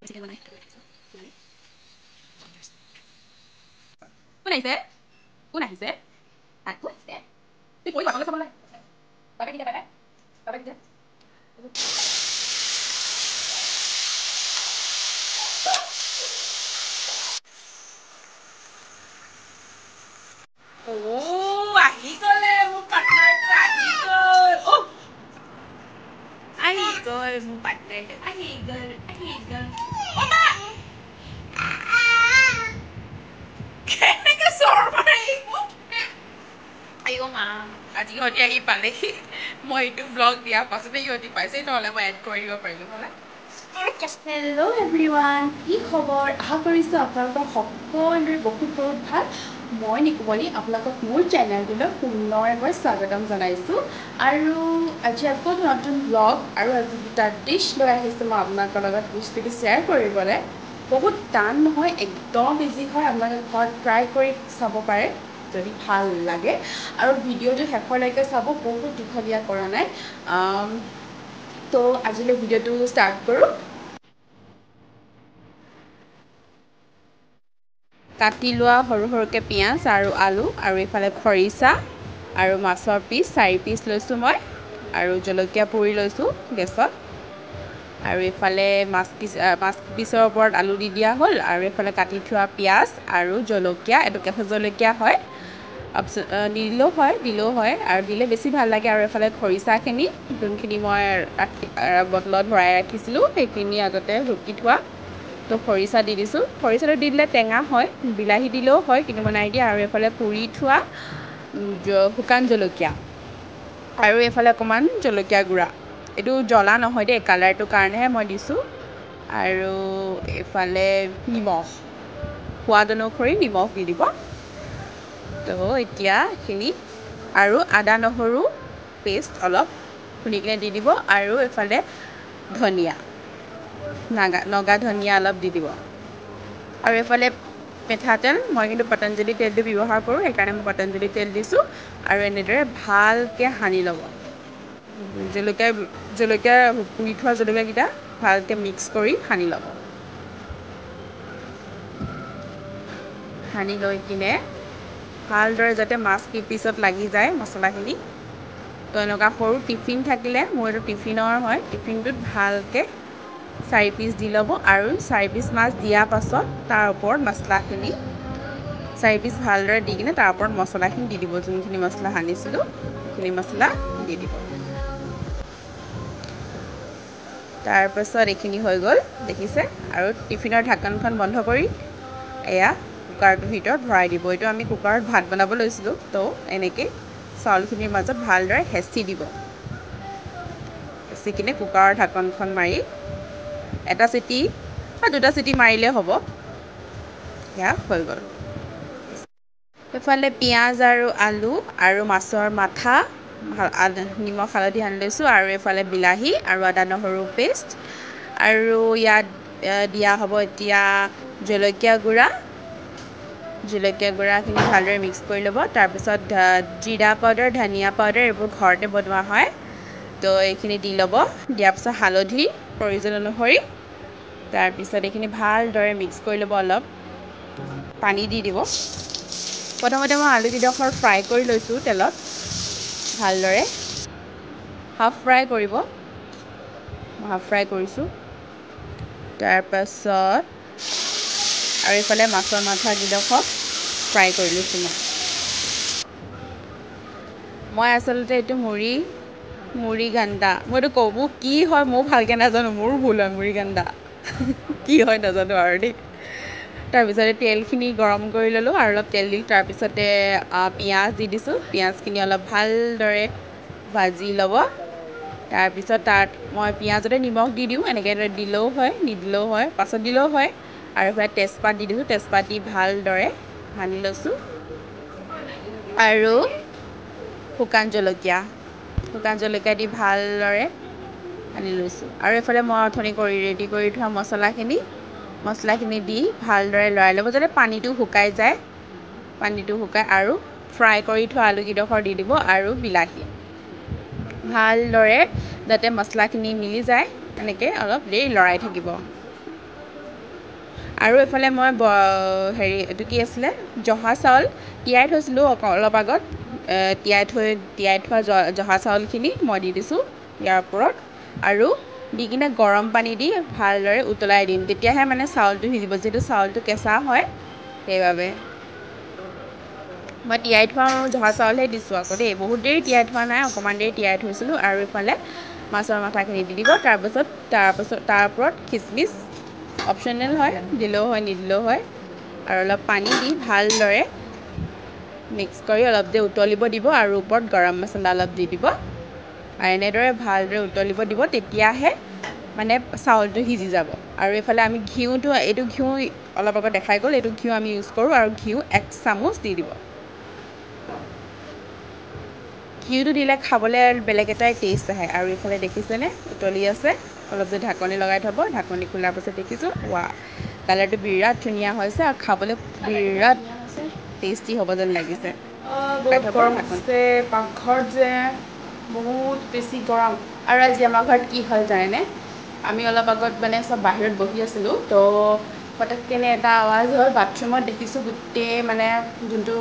বেছিকৈ বনাই কোন আহিছে কোন আহিছে কোন আহিছে তুই পঢ়ি বাটলৈ চাব লাগে বাপে কি বাপে বাপে কি আহি গ'লে মোৰ পাৰ্টনাৰটো আহি গ'ল আহি গ'ল মোৰ পাৰ্টনাৰটো আহি গ'ল কেনেকৈ চৰ মাৰিব আইঅ মা আজি সিহঁতি আহি পালেহি মই এইটো ব্লগ দিয়াৰ পাছতে সিহঁতি পাইছে নহ'লে মই এড কৰি দিব পাৰিলোঁ নহ'লে হেল্ল' এভৰিৱান কি খবৰ আশা কৰিছোঁ আপোনালোকৰ সকলোৰে বহুত ভাল মই নিকুমণি আপোনালোকক মোৰ চেনেলটোলৈ পুনৰ এবাৰ স্বাগতম জনাইছোঁ আৰু আজি আকৌ নতুন ব্লগ আৰু আজি দুটা ডিছ লৈ আহিছোঁ মই আপোনালোকৰ লগত ডিছটো শ্বেয়াৰ কৰিবলৈ বহুত টান নহয় একদম ইজি হয় আপোনালোকে ঘৰত ট্ৰাই কৰি চাব পাৰে যদি ভাল লাগে আৰু ভিডিঅ'টো শেষলৈকে চাব বহুত দীঘলীয়া কৰা নাই তো আজিলৈ ভিডিঅ'টো ষ্টাৰ্ট কৰোঁ কাটি লোৱা সৰু সৰুকৈ পিঁয়াজ আৰু আলু আৰু এইফালে খৰিচা আৰু মাছৰ পিচ 4 পিচ লৈছোঁ মই আৰু জলকীয়া পুৰি লৈছোঁ গেছত আৰু এইফালে মাছ পিচৰ ওপৰত আলু দি দিয়া হ'ল আৰু এইফালে কাটি থোৱা পিঁয়াজ আৰু জলকীয়া এইটো কেঁচা জলকীয়া হয় নিদিলেও হয় দিলেও হয় আৰু দিলে বেছি ভাল লাগে আৰু এইফালে খৰিচাখিনি যোনখিনি মই বটলত ভৰাই ৰাখিছিলোঁ সেইখিনি আগতে ৰুকি থোৱা তো খৰিচা দি দিছোঁ খৰিচাটো দি দিলে টেঙা হয় বিলাহী দিলেও হয় কিন্তু মই নাই দিয়া আৰু এইফালে পুৰি থোৱা শুকান জলকীয়া আৰু এইফালে অকণমান জলকীয়া গুড়া এইটো জ্বলা নহয় দেই কালাৰটোৰ কাৰণেহে মই দিছোঁ আৰু এইফালে নিমখ সোৱাদ অনুসৰি নিমখ দি দিব তো এতিয়া এইখিনি আৰু আদা নহৰু পেষ্ট অলপ খুন্দি কিনে দি দিব আৰু এইফালে ধনিয়া নগা ধনিয়া অলপ দি দিব আৰু এইফালে মিঠাতেল মই কিন্তু পতঞ্জলি তেলটো ব্যৱহাৰ কৰোঁ সেইকাৰণে মই পতঞ্জলি তেল দিছোঁ আৰু এনেদৰে ভালকৈ সানি ল'ব জলকীয়া পুৰি থোৱা জলকীয়াকেইটা ভালকৈ মিক্স কৰি সানি ল'ব সানি লৈ কিনে ভালদৰে যাতে মাছ পিছত লাগি যায় মছলাখিনি তো এনেকুৱা সৰু টিফিন থাকিলে মোৰ এইটো টিফিনৰ হয় টিফিনটোত ভালকৈ 4 পিচ দি ল'ব আৰু 4 পিচ মাছ দিয়াৰ পাছত তাৰ ওপৰত মছলাখিনি 4 পিচ ভালদৰে দি কিনে তাৰ ওপৰত মছলাখিনি দি দিব যোনখিনি মছলা সানিছিলোঁ সেইখিনি মছলা দি দিব তাৰপাছত এইখিনি হৈ গ'ল দেখিছে আৰু টিফিনৰ ঢাকনখন বন্ধ কৰি এয়া কুকাৰটোৰ ভিতৰত ভৰাই দিব এইটো আমি কুকাৰত ভাত বনাব লৈছিলোঁ তো এনেকৈ চাউলখিনিৰ মাজত ভালদৰে হেঁচি দিব হেঁচি কিনে কুকাৰৰ ঢাকনখন মাৰি এটা চিটি বা দুটা চিটি মাৰিলেই হ'ব এয়া হৈ গ'ল এইফালে পিঁয়াজ আৰু আলু আৰু মাছৰ মাথা নিমখ হালধি সানি লৈছোঁ আৰু এইফালে বিলাহী আৰু আদা নহৰু পেষ্ট আৰু ইয়াত দিয়া হ'ব এতিয়া জলকীয়া গুড়াখিনি ভালদৰে মিক্স কৰি ল'ব তাৰপিছত জিৰা পাউডাৰ ধনিয়া পাউডাৰ এইবোৰ ঘৰতে বনোৱা হয় তো এইখিনি দি ল'ব দিয়াৰ পিছত হালধি প্ৰয়োজন অনুসৰি তাৰপিছত এইখিনি ভালদৰে মিক্স কৰি ল'ব অলপ পানী দি দিব প্ৰথমতে মই আলুকেইডোখৰ ফ্ৰাই কৰি লৈছোঁ তেলত ভালদৰে হাফ ফ্ৰাই কৰিব মই হাফ ফ্ৰাই কৰিছোঁ তাৰপাছত আৰু এইফালে মাছৰ মাথাকেইডোখৰ ফ্ৰাই কৰি লৈছোঁ মই আচলতে এইটো মুড়ি ঘণ্টা মই এইটো ক'ব কি হয় ময়ো ভালকৈ নাজানো মোৰো ভুল হয় মুড়ি ঘণ্টা কি হয় নাজানো আৰু দেই তাৰপিছতে তেলখিনি গৰম কৰি ল'লোঁ আৰু অলপ তেল দি তাৰপিছতে পিঁয়াজ দি দিছোঁ পিঁয়াজখিনি অলপ ভালদৰে ভাজি ল'ব তাৰপিছত তাত মই পিঁয়াজতে নিমখ দি দিওঁ এনেকৈ দিলেও হয় নিদিলেও হয় পাছত দিলেও হয় আৰু এইফালে তেজপাত দি দিছোঁ তেজপাত দি ভালদৰে সানি লৈছোঁ আৰু শুকান জলকীয়া দি ভালদৰে সানি লৈছোঁ আৰু এইফালে মই অথনি ৰেডি কৰি থোৱা মছলাখিনি দি ভালদৰে লৰাই ল'ব যাতে পানীটো শুকাই যায় আৰু ফ্ৰাই কৰি থোৱা আলুকেইডোখৰ দি দিব আৰু বিলাহী ভালদৰে যাতে মছলাখিনি মিলি যায় এনেকৈ অলপ দেৰি লৰাই থাকিব আৰু এইফালে মই হেৰি এইটো কি আছিলে জহা চাউল তিয়াই থৈছিলোঁ অলপ আগত তিয়াই থোৱা জহা চাউলখিনি মই দি দিছোঁ ইয়াৰ ওপৰত আৰু দি কিনে গৰম পানী দি ভালদৰে উতলাই দিম তেতিয়াহে মানে চাউলটো সিজিব যিহেতু চাউলটো কেঁচা হয় সেইবাবে মই তিয়াই থোৱা জহা চাউলহে দিছোঁ আকৌ দেই বহুত দেৰি তিয়াই থোৱা নাই অকণমান দেৰি তিয়াই থৈছিলোঁ আৰু এইফালে মাছৰ মাথাখিনি দি দিব তাৰপাছত তাৰ ওপৰত খিচমিচ অপশ্যনেল হয় দিলেও হয় নিদিলেও হয় আৰু অলপ পানী দি ভালদৰে মিক্স কৰি অলপ দেৰি উতলিব দিব আৰু ওপৰত গৰম মছলা অলপ দি দিব আৰু এনেদৰে ভালদৰে উতলিব দিব তেতিয়াহে মানে চাউলটো সিজি যাব আৰু এইফালে আমি এইটো ঘিউ অলপ আগত দেখাই গ'ল এইটো ঘিউ আমি ইউজ কৰোঁ আৰু ঘিউ 1 চামুচ দি দিব ঘিউটো দিলে খাবলৈ বেলেগ এটাই টেষ্ট আহে আৰু এইফালে দেখিছেনে উতলি আছে অলপ যে ঢাকনি লগাই থ'ব ঢাকনি খোলাৰ পাছত দেখিছোঁ কালাৰটো বিৰাট ধুনীয়া হৈছে আৰু খাবলৈ বিৰাট টেষ্টি হ'ব যেন লাগিছে বহুত গৰম হৈছে পাকঘৰত যে বহুত বেছি গৰম আৰু আজি আমাৰ ঘৰত কি হ'ল জানেনে আমি অলপ আগত মানে চব বাহিৰত বহি আছিলোঁ তো পটককেনে এটা আৱাজ হ'ল বাথৰুমত দেখিছোঁ গোটেই মানে যোনটো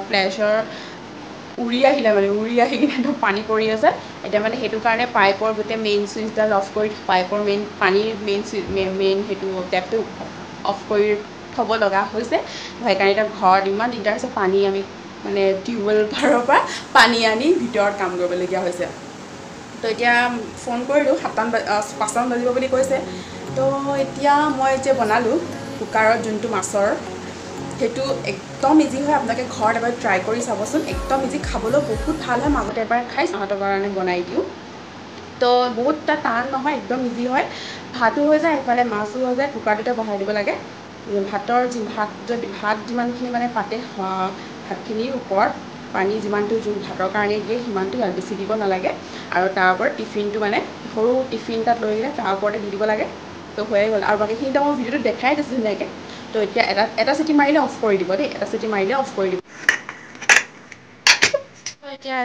ফ্লেছৰ উৰি আহি কিনে পানী পৰি আছে এতিয়া মানে সেইটো কাৰণে পাইপৰ গোটেই মেইন চুইচডাল অফ কৰি পাইপৰ পানীৰ মেইন সেইটো টেপটো অফ কৰি থ'ব লগা হৈছে সেইকাৰণে এতিয়া ঘৰত ইমান দিগদাৰ হৈছে পানী আমি মানে টিউবৱেল ঘৰৰ পৰা পানী আনি ভিতৰত কাম কৰিবলগীয়া হৈছে তো এতিয়া ফোন কৰিলোঁ 5মান বাজিব বুলি কৈছে তো এতিয়া মই বনালোঁ কুকাৰত যোনটো মাছৰ সেইটো একদম ইজি হয় আপোনালোকে ঘৰত এবাৰ ট্ৰাই কৰি চাবচোন একদম ইজি খাবলৈ বহুত ভাল হয় মাজতে এবাৰ খাই সিহঁতৰ কাৰণে বনাই দিওঁ তো বহুত টান নহয় একদম ইজি হয় ভাতো হৈ যায় এইফালে মাছো হৈ যায় কুকাৰটোতে বহাই দিব লাগে ভাত যিমানখিনি মানে পাতে ভাতখিনিৰ ওপৰত পানী যিমানটো ভাতৰ কাৰণে দিয়ে সিমানটো ইয়াত বেছি দিব নালাগে আৰু তাৰ ওপৰত টিফিনটো মানে সৰু টিফিন এটাত লৈ কিনে তাৰ ওপৰতে দি দিব লাগে তো হৈয়ে গ'ল আৰু বাকীখিনিতো মই ভিডিঅ'টো দেখাই দিছোঁ ধুনীয়াকৈ তো এতিয়া এটা চিটি মাৰিলে অফ কৰি দিব দেই এটা চিটি মাৰিলে অফ কৰি দিব এতিয়া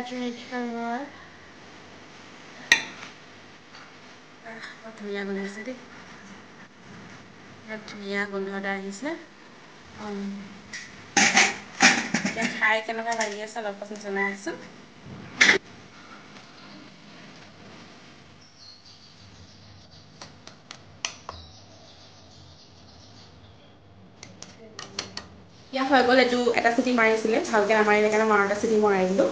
ধুনীয়া গোন্ধাইছে দেই ধুনীয়া গোন্ধ এটা আহিছে এতিয়া খাই কেনেকুৱা লাগি আছে অলপ পাছত জনাই আছোঁ এতিয়া হৈ গ'ল এইটো এটা চিটি মাৰিছিলে ভালকৈ নামাৰিলে কাৰণে মই এটা চিটি মৰাই দিলোঁ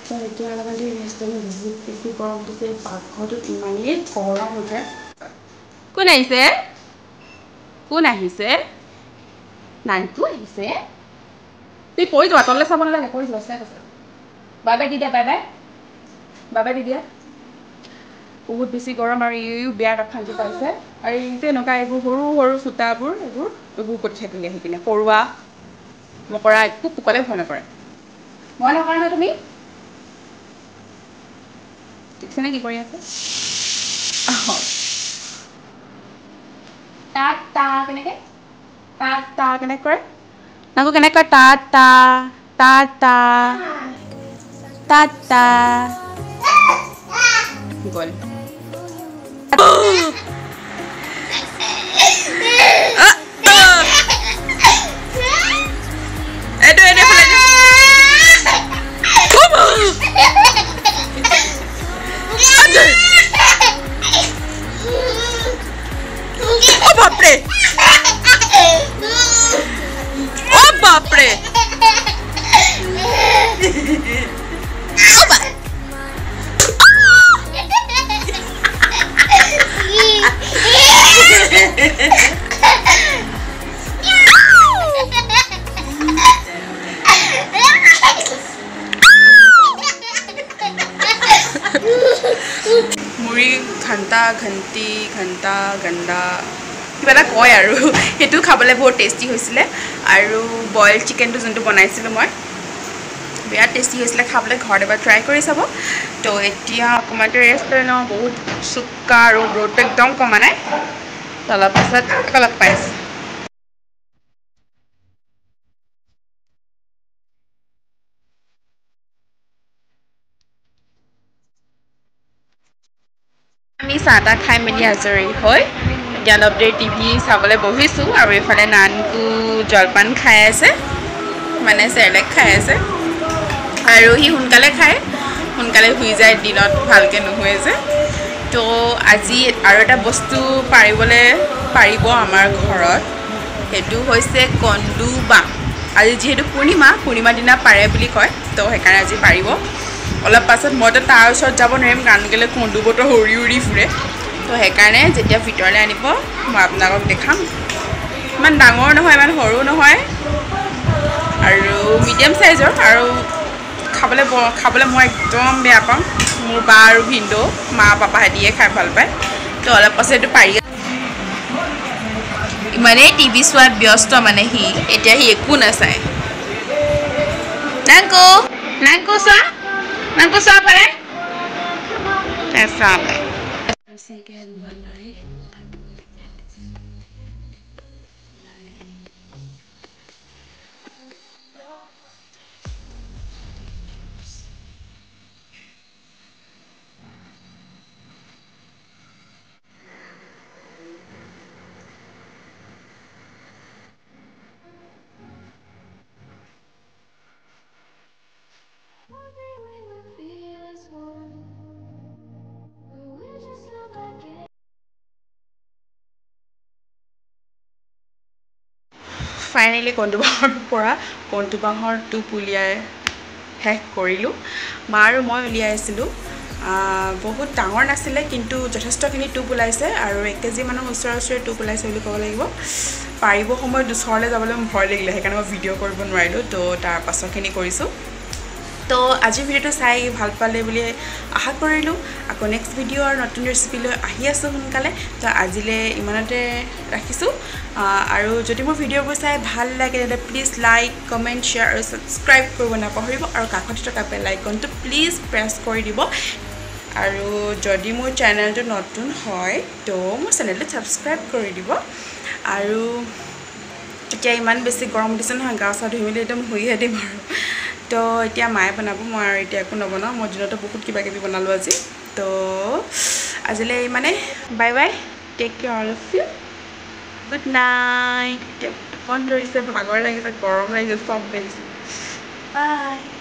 তো এতিয়া বহুত বেছি গৰম দিছে পাকঘৰটোত ইমানেই গৰম উঠে কোন আহিছে নানটো আহিছে তুমি পৰি যোৱা তললৈ চাব নালাগে পৰি যোৱা বাই বাই দি দিয়া বাই দি দিয়া বহুত বেছি গৰম আৰু ইও বেয়া অশান্তি পাইছে আৰু এই যে এনেকুৱা এইবোৰ সৰু সৰু ফুটাবোৰ এইবোৰ কৰি থাকিলে আহি কিনে পৰুৱা মকৰা একো পোকলে ভয় নকৰে ভয় নকৰা নহয় তুমি দেখিছেনে কি কৰি আছে টা কেনেকৈ কেনেকৈ কৰে আকৌ কেনেকৈ টা গ'ল বাপৰে মুড়ি ঘণ্টা গণ্ডা কিবা এটা কয় আৰু সেইটো খাবলৈ বহুত টেষ্টি হৈছিলে আৰু বইল চিকেনটো যোনটো বনাইছিলোঁ মই বিৰাট টেষ্টি হৈছিলে খাবলৈ ঘৰত এবাৰ ট্ৰাই কৰি চাব তো এতিয়া অকণমানটো ৰেষ্ট লৈ লওঁ বহুত চুকা আৰু ৰ'দটো একদম কমা নাই অলপ পাছত লগ পাইছোঁ আমি চাহ তাহ খাই মেলি আজৰি হৈ এতিয়া অলপ দেৰি টিভি চাবলৈ বহিছোঁ আৰু এইফালে নানকু জলপান খাই আছে মানে চেৰেলেক খাই আছে আৰু সি সোনকালে খায় সোনকালে শুই যায় দিনত ভালকৈ নুশুৱে যে তো আজি আৰু এটা বস্তু পাৰিব আমাৰ ঘৰত সেইটো হৈছে কন্দু বাঁহ আজি যিহেতু পূৰ্ণিমা দিনা পাৰে বুলি কয় তো সেইকাৰণে আজি পাৰিব অলপ পাছত মইতো তাৰ ওচৰত যাব নোৱাৰিম কাৰণ কেলৈ কন্দুবটো উৰি উৰি ফুৰে তো সেইকাৰণে যেতিয়া ভিতৰলৈ আনিব মই আপোনালোকক দেখাম ইমান ডাঙৰ নহয় ইমান সৰু নহয় আৰু মিডিয়াম চাইজৰ আৰু খাবলৈ মই একদম বেয়া পাওঁ মোৰ বা আৰু ভিনদেউ মা পাপাহঁতিয়ে খাই ভাল পায় তো অলপ পাছত এইটো পাৰি ইমানেই টিভি চোৱাত ব্যস্ত মানে সি এতিয়া সি একো নাচায় নাংকু চোৱা পাৰে চালে ফাইনেলি কন্দুবাঁহৰ পৰা কন্দুবাঁহৰ টোপ উলিয়াই শেষ কৰিলোঁ মা আৰু মই উলিয়াইছিলোঁ বহুত ডাঙৰ নাছিলে কিন্তু যথেষ্টখিনি টোপ ওলাইছে আৰু 1 কেজি মানৰ ওচৰে টোপ ওলাইছে বুলি ক'ব লাগিব পাৰিব সময়ত ওচৰলৈ যাবলৈ ভয় লাগিলে সেইকাৰণে মই ভিডিঅ' কৰিব নোৱাৰিলোঁ তো তাৰ পাছৰখিনি কৰিছোঁ তো আজিৰ ভিডিঅ'টো চাই ভাল পালে বুলি আশা কৰিলোঁ আকৌ নেক্সট ভিডিঅ' আৰু নতুন ৰেচিপি লৈ আহি আছোঁ সোনকালে তো আজিলৈ ইমানতে ৰাখিছোঁ আৰু যদি মোৰ ভিডিঅ'বোৰ চাই ভাল লাগে তেন্তে প্লিজ লাইক কমেণ্ট শ্বেয়াৰ আৰু ছাবস্ক্ৰাইব কৰিব নাপাহৰিব আৰু কাষত থকা বেল আইকনটো প্লিজ প্ৰেছ কৰি দিব আৰু যদি মোৰ চেনেলটো নতুন হয় তো মোৰ চেনেলটো ছাবস্ক্ৰাইব কৰি দিব আৰু এতিয়া ইমান বেছি গৰম দিছে নহয় গা চা ধুই মেলি একদম শুইহে দিম আৰু তো এতিয়া মায়ে বনাব মই আৰু এতিয়া একো নবনাওঁ মই দিনতো বহুত কিবাকিবি বনালোঁ আজি তো আজিলৈ মানে bye bye take care all of you good night এতিয়া টোপনি ধৰিছে ভাগৰ লাগিছে গৰম লাগিছে চব লাগিছে বাই